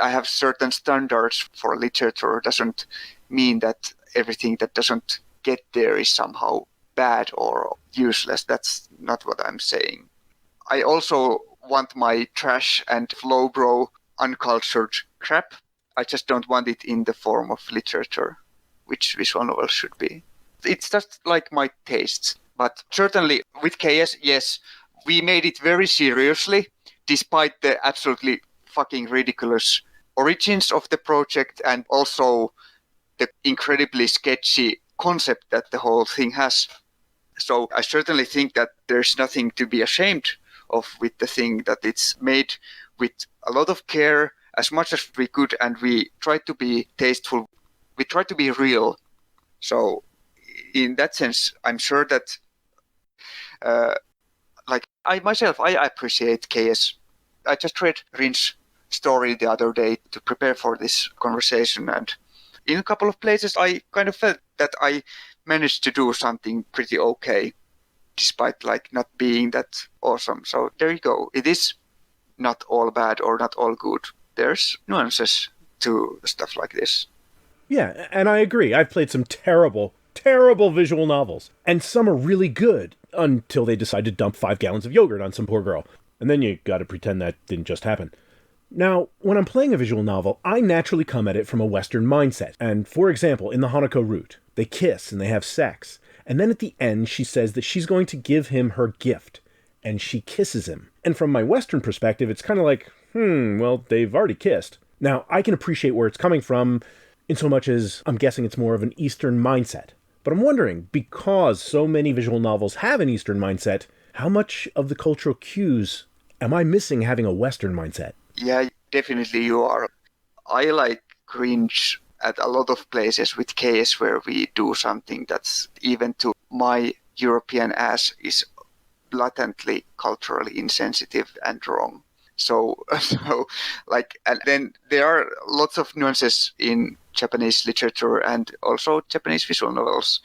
I have certain standards for literature doesn't mean that everything that doesn't get there is somehow bad or useless. That's not what I'm saying. I also want my trash and lowbrow, uncultured crap. I just don't want it in the form of literature, which visual novels should be. It's just like my tastes. But certainly with KS, yes, we made it very seriously, despite the absolutely fucking ridiculous origins of the project and also the incredibly sketchy concept that the whole thing has. So I certainly think that there's nothing to be ashamed of with the thing, that it's made with a lot of care, as much as we could, and we tried to be tasteful. We tried to be real. So in that sense, I'm sure that like I myself, I appreciate KS. I just read Rin's story the other day to prepare for this conversation, and in a couple of places I kind of felt that I managed to do something pretty okay, despite like not being that awesome. So there you go. It is not all bad or not all good. There's nuances to stuff like this. Yeah, and I agree. I've played some terrible visual novels, and some are really good until they decide to dump 5 gallons of yogurt on some poor girl. And then you gotta pretend that didn't just happen. Now, when I'm playing a visual novel, I naturally come at it from a Western mindset. And for example, in the Hanako route, they kiss and they have sex. And then at the end, she says that she's going to give him her gift. And she kisses him. And from my Western perspective, it's kind of like, well, they've already kissed. Now, I can appreciate where it's coming from, in so much as I'm guessing it's more of an Eastern mindset. But I'm wondering, because so many visual novels have an Eastern mindset, how much of the cultural cues am I missing having a Western mindset? Yeah, definitely you are. I like cringe at a lot of places with KS where we do something that's, even to my European ass, is blatantly culturally insensitive and wrong. So like, and then there are lots of nuances in Japanese literature and also Japanese visual novels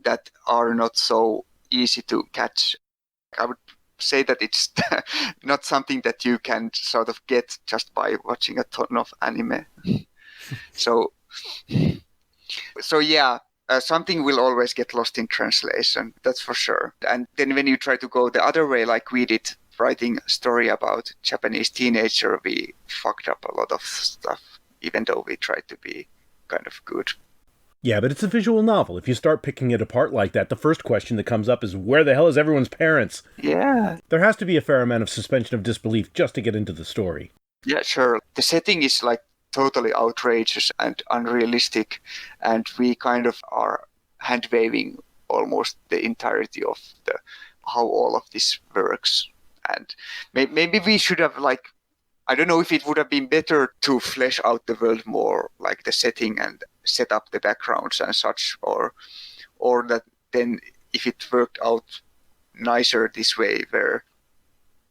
that are not so easy to catch. I would say that it's not something that you can sort of get just by watching a ton of anime. So yeah, something will always get lost in translation, that's for sure. And then when you try to go the other way, like we did, writing a story about Japanese teenager, we fucked up a lot of stuff, even though we tried to be kind of good. Yeah, but it's a visual novel. If you start picking it apart like that, the first question that comes up is, where the hell is everyone's parents? Yeah. There has to be a fair amount of suspension of disbelief just to get into the story. Yeah, sure. The setting is like totally outrageous and unrealistic, and we kind of are hand-waving almost the entirety of the how all of this works. And maybe we should have I don't know if it would have been better to flesh out the world more, like the setting and set up the backgrounds and such, or that then if it worked out nicer this way, where,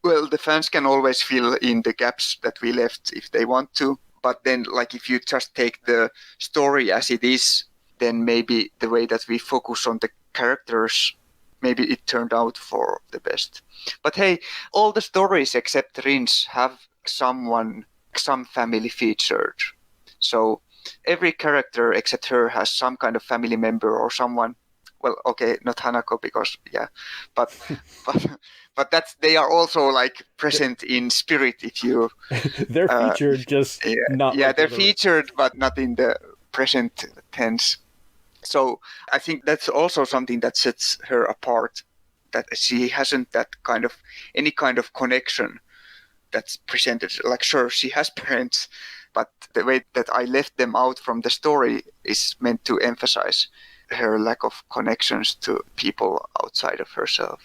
well, the fans can always fill in the gaps that we left if they want to. But then, if you just take the story as it is, then maybe the way that we focus on the characters, maybe it turned out for the best. But hey, all the stories except Rin's have some family featured. So every character except her has some kind of family member or someone. Well, okay, not Hanako because but they are also present in spirit. If you they're featured, just not. Yeah, they're featured, but not in the present tense. So I think that's also something that sets her apart. That she hasn't any kind of connection that's presented. Sure, she has parents, but the way that I left them out from the story is meant to emphasize her lack of connections to people outside of herself.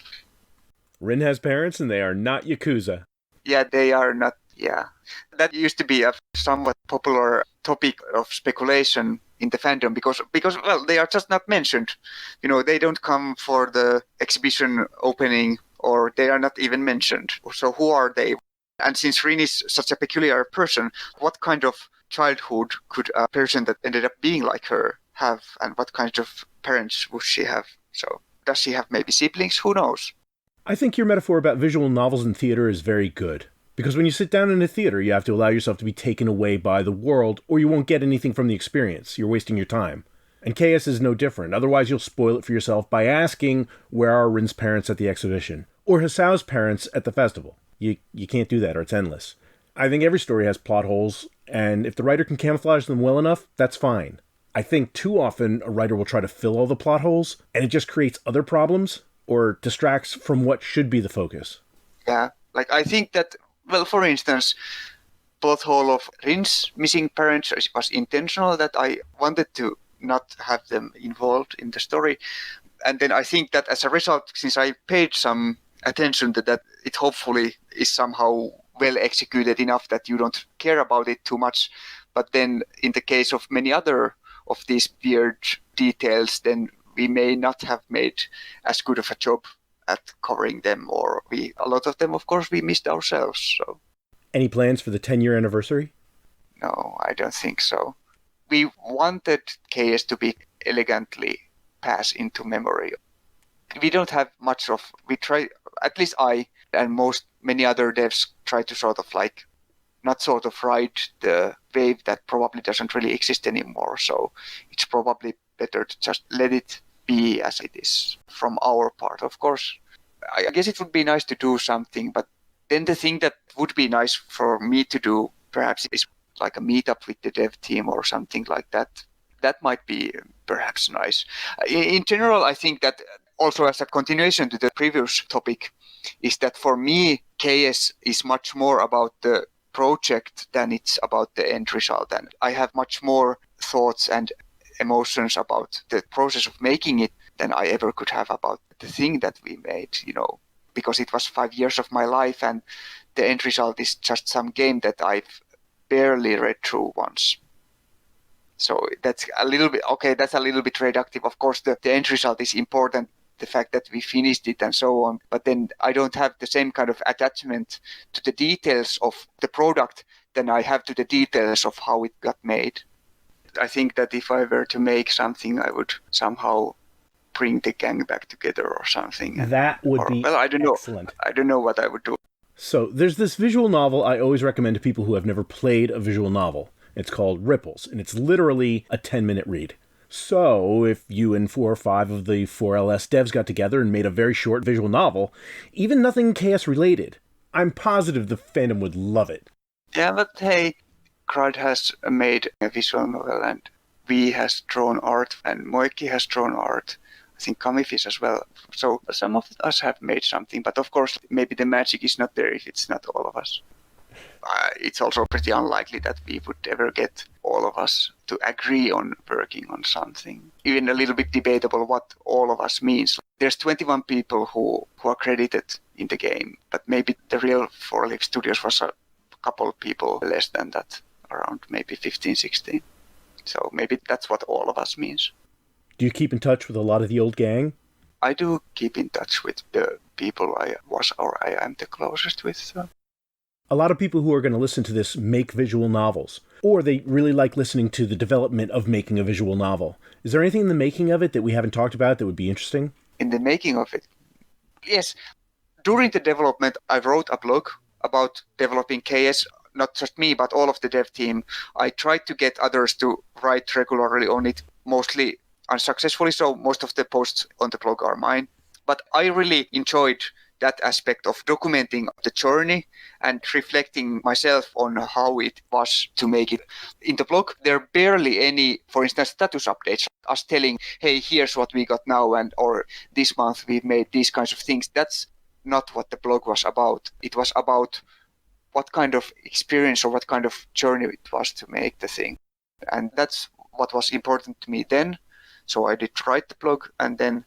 Rin has parents and they are not Yakuza. Yeah, they are not, yeah. That used to be a somewhat popular topic of speculation in the fandom because well, they are just not mentioned. They don't come for the exhibition opening or they are not even mentioned. So who are they? And since Rin is such a peculiar person, what kind of childhood could a person that ended up being like her have, and what kind of parents would she have? So does she have maybe siblings? Who knows? I think your metaphor about visual novels in theater is very good. Because when you sit down in a theater, you have to allow yourself to be taken away by the world, or you won't get anything from the experience. You're wasting your time. And KS is no different. Otherwise, you'll spoil it for yourself by asking, where are Rin's parents at the exhibition? Or Hasao's parents at the festival? You can't do that, or it's endless. I think every story has plot holes, and if the writer can camouflage them well enough, that's fine. I think too often a writer will try to fill all the plot holes, and it just creates other problems, or distracts from what should be the focus. Yeah, I think that, well, for instance, plot hole of Rin's missing parents was intentional, that I wanted to not have them involved in the story. And then I think that as a result, since I paid some attention to that, it hopefully is somehow well executed enough that you don't care about it too much. But then in the case of many other of these weird details, then we may not have made as good of a job at covering them, or a lot of them, of course, we missed ourselves. So, any plans for the 10-year anniversary? No, I don't think so. We wanted KS to be elegantly pass into memory. We don't have much of, we try, at least I and many other devs try to sort of not sort of ride the wave that probably doesn't really exist anymore. So it's probably better to just let it be as it is from our part. Of course, I guess it would be nice to do something, but then the thing that would be nice for me to do perhaps is a meetup with the dev team or something like that. That might be perhaps nice. In general, I think that also as a continuation to the previous topic is that for me, KS is much more about the project than it's about the end result. And I have much more thoughts and emotions about the process of making it than I ever could have about the thing that we made, because it was 5 years of my life and the end result is just some game that I've barely read through once. So that's a little bit reductive. Of course, the end result is important, the fact that we finished it and so on. But then I don't have the same kind of attachment to the details of the product than I have to the details of how it got made. I think that if I were to make something, I would somehow bring the gang back together or something. That would be excellent. I don't know what I would do. So there's this visual novel I always recommend to people who have never played a visual novel. It's called Ripples, and it's literally a 10-minute read. So if you and 4 or 5 of the 4LS devs got together and made a very short visual novel, even nothing KS related, I'm positive the fandom would love it. Yeah, but hey, Crowd has made a visual novel, and V has drawn art, and Moiki has drawn art. I think Kamifish as well. So some of us have made something, but of course maybe the magic is not there if it's not all of us. It's also pretty unlikely that we would ever get all of us to agree on working on something. Even a little bit debatable what all of us means. There's 21 people who are credited in the game, but maybe the real Four Leaf Studios was a couple of people less than that, around maybe 15, 16. So maybe that's what all of us means. Do you keep in touch with a lot of the old gang? I do keep in touch with the people I was or I am the closest with. So. A lot of people who are going to listen to this make visual novels, or they really like listening to the development of making a visual novel. Is there anything in the making of it that we haven't talked about that would be interesting? In the making of it? Yes. During the development, I wrote a blog about developing KS, not just me, but all of the dev team. I tried to get others to write regularly on it, mostly unsuccessfully, so most of the posts on the blog are mine. But I really enjoyed that aspect of documenting the journey and reflecting myself on how it was to make it. In the blog, there are barely any, for instance, status updates, us telling, hey, here's what we got now, and or this month we've made these kinds of things. That's not what the blog was about. It was about what kind of experience or what kind of journey it was to make the thing. And that's what was important to me then. So I did write the blog, and then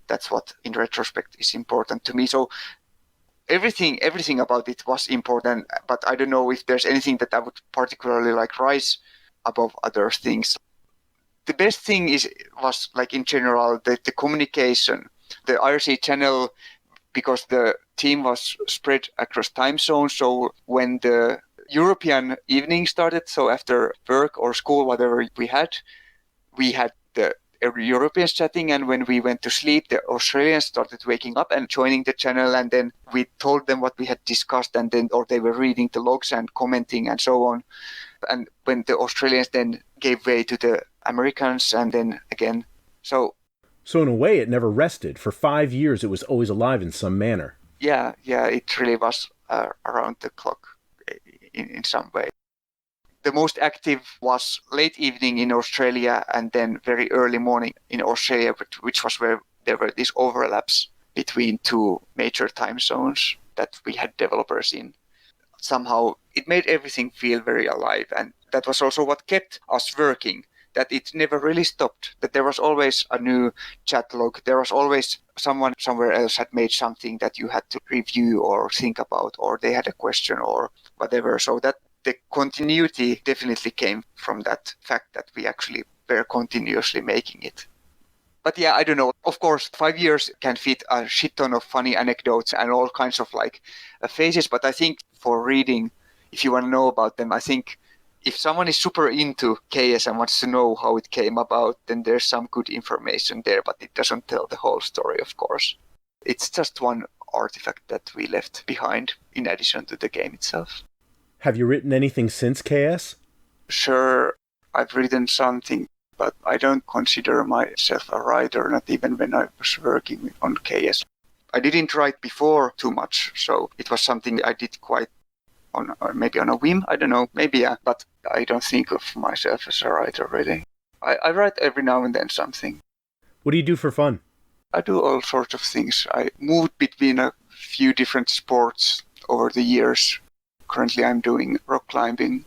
that's what, in retrospect, is important to me. So everything about it was important, but I don't know if there's anything that I would particularly like rise above other things. The best thing was like in general, the communication, the IRC channel, because the team was spread across time zones. So when the European evening started, so after work or school, whatever we had the Europeans chatting, and when we went to sleep, the Australians started waking up and joining the channel, and then we told them what we had discussed, and then or they were reading the logs and commenting and so on. And when the Australians then gave way to the Americans, and then again, so in a way, it never rested. For 5 years, it was always alive in some manner. Yeah, it really was around the clock in some way. The most active was late evening in Australia and then very early morning in Australia, which was where there were these overlaps between two major time zones that we had developers in. Somehow it made everything feel very alive, and that was also what kept us working, that it never really stopped, that there was always a new chat log, there was always someone somewhere else had made something that you had to review or think about, or they had a question or whatever, so that the continuity definitely came from that fact that we actually were continuously making it. But yeah, I don't know. Of course, 5 years can fit a shit ton of funny anecdotes and all kinds of phases. But I think for reading, if you want to know about them, I think if someone is super into KS and wants to know how it came about, then there's some good information there, but it doesn't tell the whole story, of course. It's just one artifact that we left behind in addition to the game itself. Have you written anything since KS? Sure, I've written something, but I don't consider myself a writer, not even when I was working on KS. I didn't write before too much, so it was something I did quite maybe on a whim, I don't know, maybe yeah, but I don't think of myself as a writer really. I write every now and then something. What do you do for fun? I do all sorts of things. I moved between a few different sports over the years. Currently I'm doing rock climbing.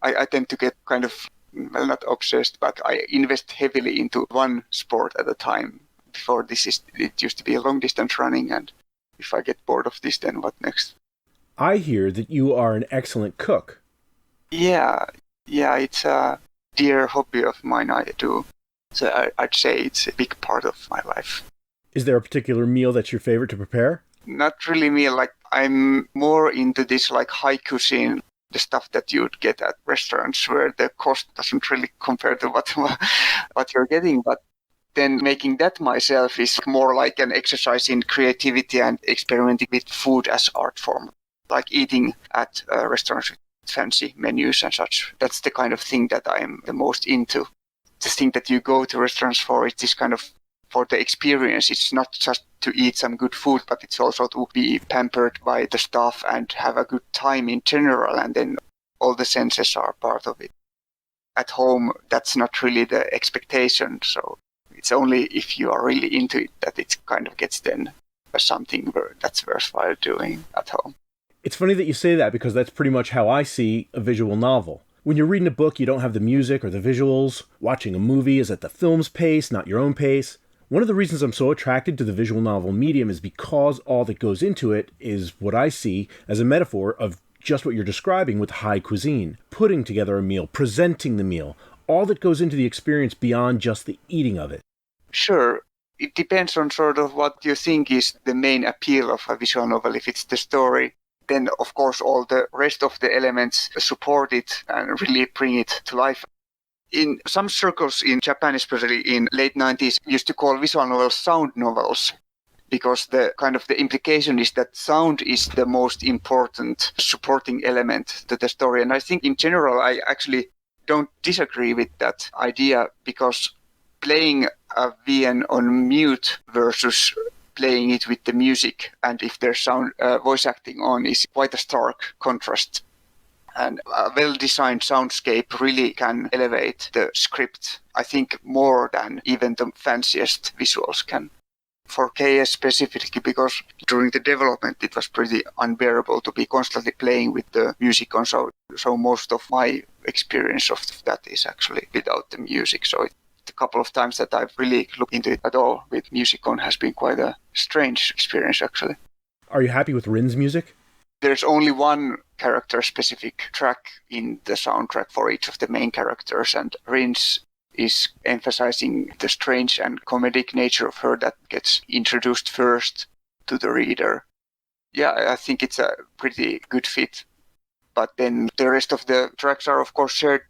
I tend to get kind of, well, not obsessed, but I invest heavily into one sport at a time. Before it used to be a long distance running, and if I get bored of this, then what next? I hear that you are an excellent cook. Yeah, it's a dear hobby of mine I do. So I'd say it's a big part of my life. Is there a particular meal that's your favorite to prepare? Not really meal, I'm more into this high cuisine, the stuff that you'd get at restaurants where the cost doesn't really compare to what you're getting. But then making that myself is more like an exercise in creativity and experimenting with food as art form, like eating at restaurants with fancy menus and such. That's the kind of thing that I'm the most into. The thing that you go to restaurants for is this kind of for the experience. It's not just to eat some good food, but it's also to be pampered by the staff and have a good time in general, and then all the senses are part of it. At home, that's not really the expectation, so it's only if you are really into it that it kind of gets then something that's worthwhile doing at home. It's funny that you say that because that's pretty much how I see a visual novel. When you're reading a book, you don't have the music or the visuals. Watching a movie is at the film's pace, not your own pace. One of the reasons I'm so attracted to the visual novel medium is because all that goes into it is what I see as a metaphor of just what you're describing with haute cuisine. Putting together a meal, presenting the meal, all that goes into the experience beyond just the eating of it. Sure. It depends on sort of what you think is the main appeal of a visual novel. If it's the story, then of course all the rest of the elements support it and really bring it to life. In some circles in Japan, especially in late 90s, used to call visual novels sound novels, because the kind of the implication is that sound is the most important supporting element to the story. And I think in general, I actually don't disagree with that idea, because playing a VN on mute versus playing it with the music, and if there's sound voice acting on, is quite a stark contrast. And a well-designed soundscape really can elevate the script, I think, more than even the fanciest visuals can. For KS specifically, because during the development it was pretty unbearable to be constantly playing with the music on, so most of my experience of that is actually without the music. So the couple of times that I've really looked into it at all with music on has been quite a strange experience, actually. Are you happy with Rin's music? There's only one character-specific track in the soundtrack for each of the main characters, and Rin's is emphasizing the strange and comedic nature of her that gets introduced first to the reader. Yeah, I think it's a pretty good fit. But then the rest of the tracks are, of course, shared.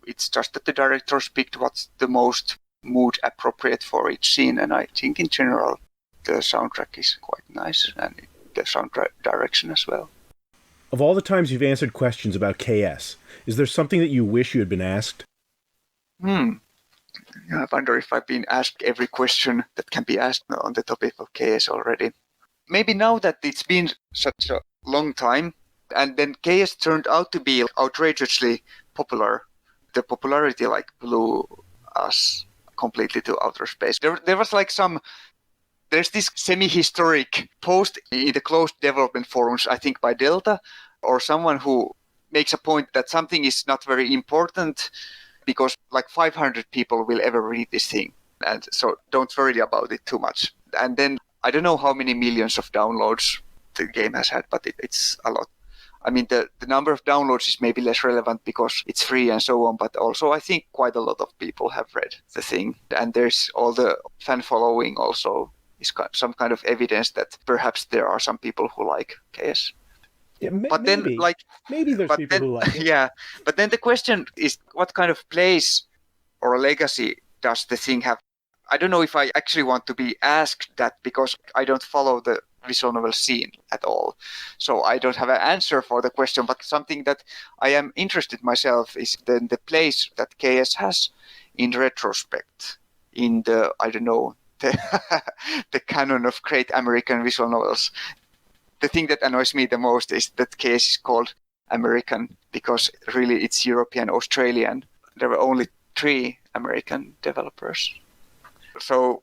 It's just that the directors picked what's the most mood appropriate for each scene, and I think in general the soundtrack is quite nice, and the soundtrack direction as well. Of all the times you've answered questions about KS, is there something that you wish you had been asked? I wonder if I've been asked every question that can be asked on the topic of KS already. Maybe now that it's been such a long time, and then KS turned out to be outrageously popular. The popularity blew us completely to outer space. There was there's this semi-historic post in the closed development forums, I think by Delta, or someone who makes a point that something is not very important because 500 people will ever read this thing. And so don't worry about it too much. And then I don't know how many millions of downloads the game has had, but it's a lot. I mean, the number of downloads is maybe less relevant because it's free and so on, but also I think quite a lot of people have read the thing. And there's all the fan following also is some kind of evidence that perhaps there are some people who like KS. Yeah, but maybe. then, maybe there's people who like it. Yeah, but then the question is, what kind of place or legacy does the thing have? I don't know if I actually want to be asked that, because I don't follow the visual novel scene at all. So I don't have an answer for the question, but something that I am interested myself is then the place that KS has in retrospect in the, I don't know, the canon of great American visual novels. The thing that annoys me the most is that KS is called American, because really it's European, Australian. There were only 3 American developers. So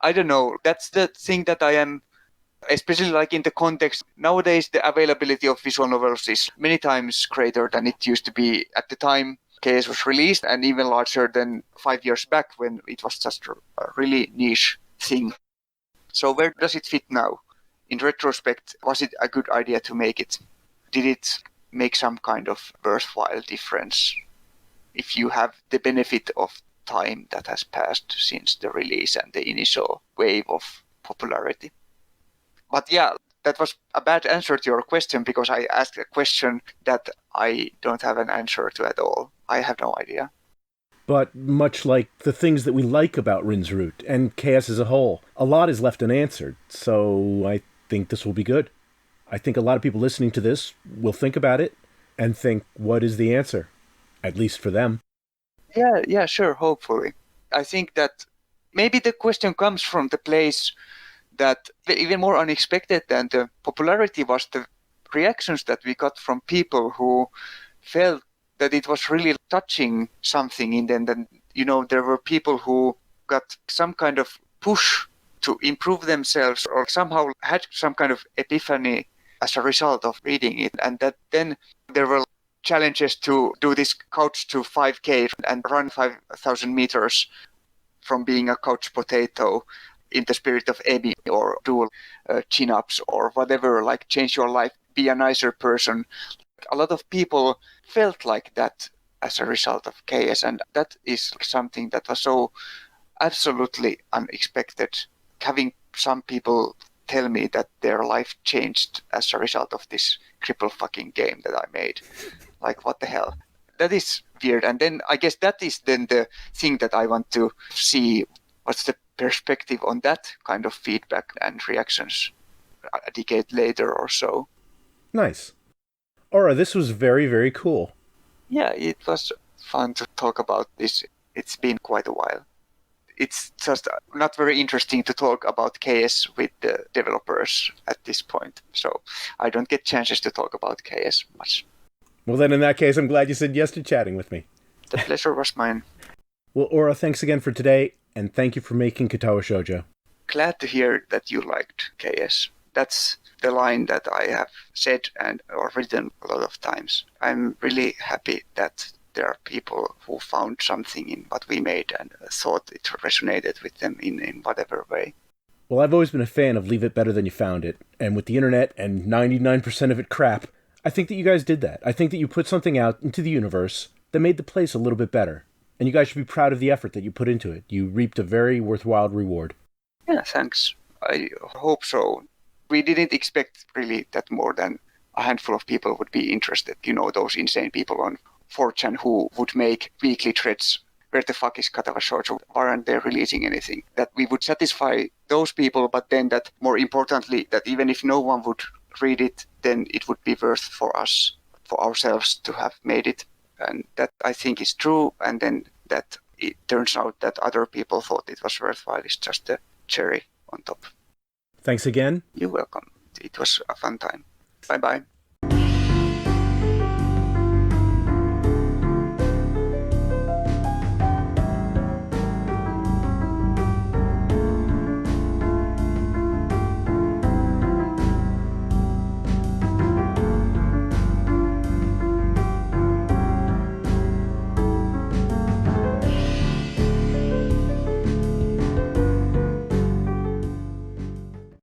I don't know. That's the thing that I am, especially in the context. Nowadays, the availability of visual novels is many times greater than it used to be at the time KS was released, and even larger than 5 years back when it was just a really niche thing. So where does it fit now? In retrospect, was it a good idea to make it? Did it make some kind of worthwhile difference if you have the benefit of time that has passed since the release and the initial wave of popularity? But yeah, that was a bad answer to your question, because I asked a question that I don't have an answer to at all. I have no idea. But much like the things that we like about Rin's Route and KS as a whole, a lot is left unanswered. So I think this will be good. I think a lot of people listening to this will think about it and think, what is the answer? At least for them. Yeah, sure, hopefully. I think that maybe the question comes from the place that even more unexpected than the popularity was the reactions that we got from people who felt that it was really touching something in them. Then, there were people who got some kind of push to improve themselves, or somehow had some kind of epiphany as a result of reading it. And that then there were challenges to do this couch to 5K and run 5,000 meters from being a couch potato in the spirit of Emi, or do chin-ups or whatever, like change your life, be a nicer person. A lot of people felt like that as a result of KS, and that is something that was so absolutely unexpected. Having some people tell me that their life changed as a result of this cripple fucking game that I made. Like, what the hell? That is weird. And then I guess that is then the thing that I want to see. What's the perspective on that kind of feedback and reactions a decade later or so? Nice. Aura, this was very, very cool. Yeah, it was fun to talk about this. It's been quite a while. It's just not very interesting to talk about KS with the developers at this point. So I don't get chances to talk about KS much. Well, then in that case, I'm glad you said yes to chatting with me. The pleasure was mine. Well, Aura, thanks again for today, and thank you for making Katawa Shoujo. Glad to hear that you liked KS. That's the line that I have said and or written a lot of times. I'm really happy that there are people who found something in what we made and thought it resonated with them in whatever way. Well, I've always been a fan of Leave It Better Than You Found It, and with the internet and 99% of it crap, I think that you guys did that. I think that you put something out into the universe that made the place a little bit better. And you guys should be proud of the effort that you put into it. You reaped a very worthwhile reward. Yeah, thanks. I hope so. We didn't expect really that more than a handful of people would be interested. You know, those insane people on 4chan who would make weekly threads. Where the fuck is Katawa Shoujo? Why aren't they releasing anything? That we would satisfy those people, but then that more importantly, that even if no one would read it, then it would be worth for us, for ourselves to have made it. And that I think is true. And then that it turns out that other people thought it was worthwhile is just a cherry on top. Thanks again. You're welcome. It was a fun time. Bye-bye.